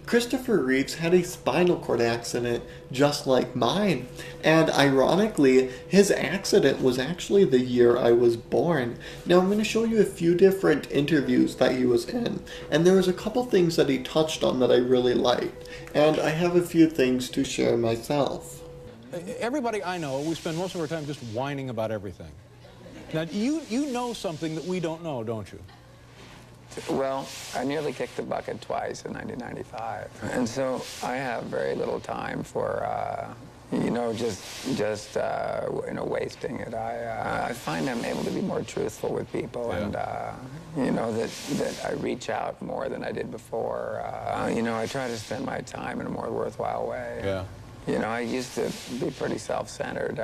Christopher Reeves had a spinal cord accident just like mine, and ironically, his accident was actually the year I was born. Now I'm going to show you a few different interviews that he was in, and there was a couple things that he touched on that I really liked, and I have a few things to share myself. Everybody I know, we spend most of our time just whining about everything. Now, you know something that we don't know, don't you? Well, I nearly kicked the bucket twice in 1995, and so I have very little time for, just wasting it. I find I'm able to be more truthful with people, and that I reach out more than I did before. I try to spend my time in a more worthwhile way. Yeah. I used to be pretty self-centered.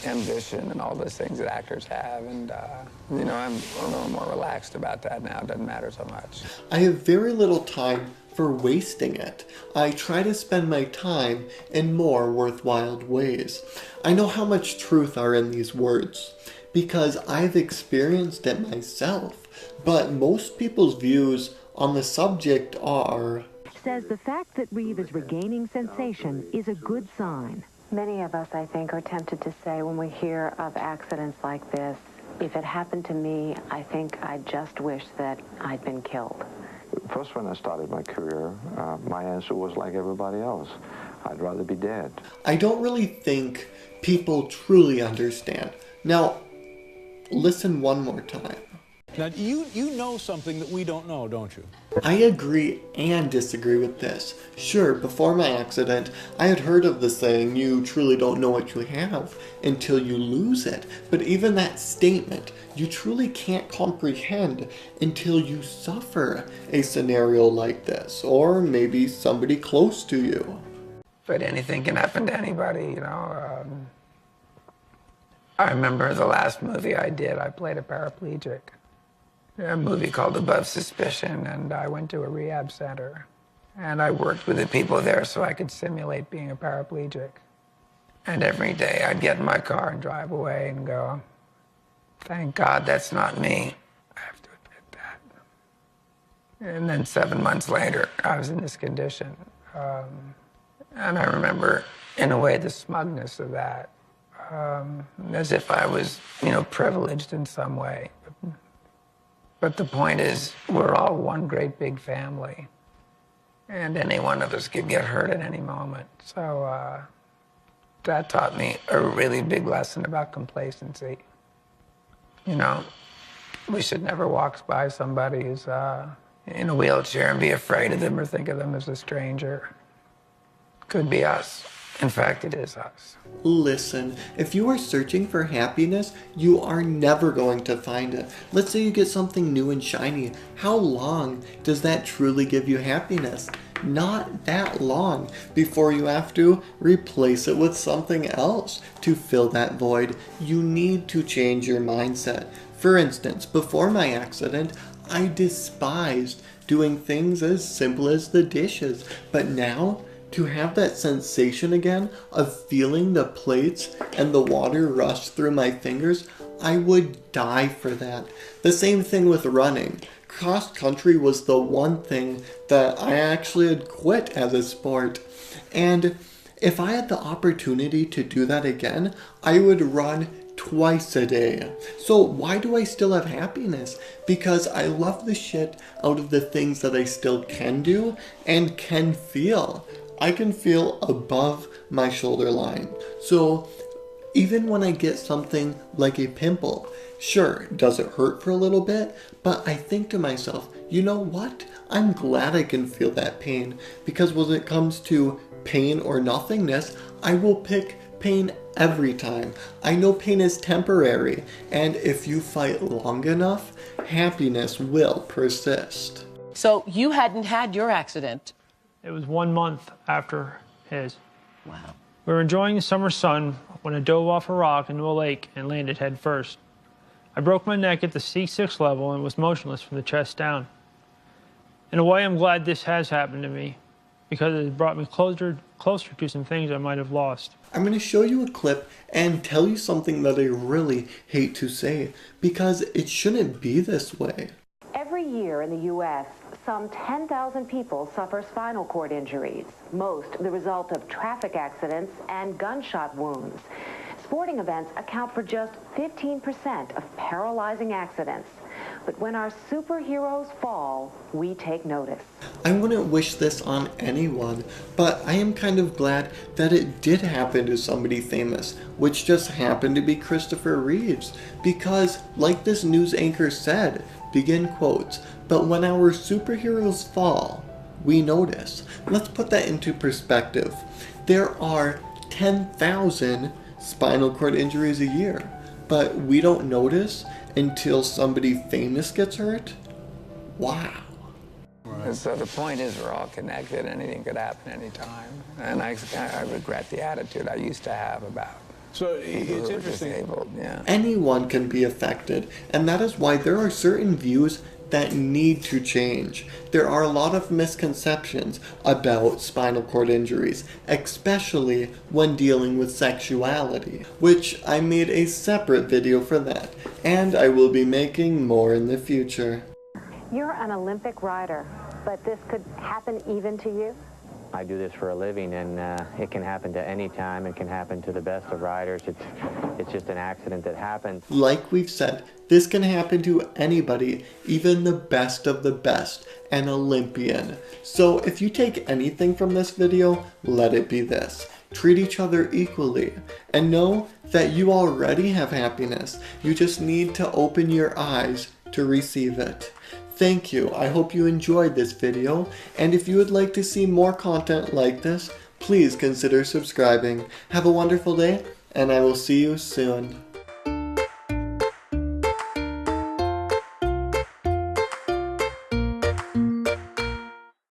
Ambition and all those things that actors have, and I'm a little more relaxed about that now. It doesn't matter so much. I have very little time for wasting it. I try to spend my time in more worthwhile ways. I know how much truth are in these words because I've experienced it myself, but most people's views on the subject are... Says the fact that Reeve is regaining sensation is a good sign. Many of us, I think, are tempted to say when we hear of accidents like this, if it happened to me, I think I just wish that I'd been killed. First, when I started my career, my answer was like everybody else. I'd rather be dead. I don't really think people truly understand. Now, listen one more time. Now, you know something that we don't know, don't you? I agree and disagree with this. Sure, before my accident, I had heard of the saying, you truly don't know what you have until you lose it. But even that statement, you truly can't comprehend until you suffer a scenario like this, or maybe somebody close to you. But anything can happen to anybody, I remember the last movie I did, I played a paraplegic. A movie called Above Suspicion, and I went to a rehab center. And I worked with the people there so I could simulate being a paraplegic. And every day I'd get in my car and drive away and go, thank God that's not me. I have to admit that. And then 7 months later, I was in this condition. And I remember, in a way, the smugness of that. As if I was, privileged in some way. But the point is, we're all one great big family. And any one of us could get hurt at any moment. So that taught me a really big lesson about complacency. We should never walk by somebody who's in a wheelchair and be afraid of them or think of them as a stranger. Could be us. In fact, it is us. Listen, if you are searching for happiness, you are never going to find it. Let's say you get something new and shiny. How long does that truly give you happiness? Not that long before you have to replace it with something else to fill that void. You need to change your mindset. For instance, before my accident, I despised doing things as simple as the dishes, but now, to have that sensation again of feeling the plates and the water rush through my fingers, I would die for that. The same thing with running. Cross country was the one thing that I actually had quit as a sport. And if I had the opportunity to do that again, I would run twice a day. So why do I still have happiness? Because I love the shit out of the things that I still can do and can feel. I can feel above my shoulder line. So even when I get something like a pimple, sure, does it hurt for a little bit? But I think to myself, you know what? I'm glad I can feel that pain, because when it comes to pain or nothingness, I will pick pain every time. I know pain is temporary, and if you fight long enough, happiness will persist. So you hadn't had your accident. It was 1 month after his. Wow. We were enjoying the summer sun when I dove off a rock into a lake and landed head first. I broke my neck at the C6 level and was motionless from the chest down. In a way, I'm glad this has happened to me, because it has brought me closer to some things I might have lost. I'm going to show you a clip and tell you something that I really hate to say, because it shouldn't be this way. Every year in the U.S., some 10,000 people suffer spinal cord injuries, most the result of traffic accidents and gunshot wounds. Sporting events account for just 15% of paralyzing accidents. But when our superheroes fall, we take notice. I wouldn't wish this on anyone, but I am kind of glad that it did happen to somebody famous, which just happened to be Christopher Reeves, because, like this news anchor said, begin quotes, but when our superheroes fall, we notice. Let's put that into perspective. There are 10,000 spinal cord injuries a year, but we don't notice until somebody famous gets hurt? Wow. And so the point is we're all connected. Anything could happen anytime. And I regret the attitude I used to have about So people it's who are interesting. disabled. Yeah. Anyone can be affected, and that is why there are certain views that need to change. There are a lot of misconceptions about spinal cord injuries, especially when dealing with sexuality, which I made a separate video for that, and I will be making more in the future. You're an Olympic rider, but this could happen even to you? I do this for a living, and it can happen to any time. It can happen to the best of riders. It's just an accident that happens. Like we've said, this can happen to anybody, even the best of the best, an Olympian. So if you take anything from this video, let it be this. Treat each other equally, and know that you already have happiness. You just need to open your eyes to receive it. Thank you. I hope you enjoyed this video, and if you would like to see more content like this, please consider subscribing. Have a wonderful day, and I will see you soon.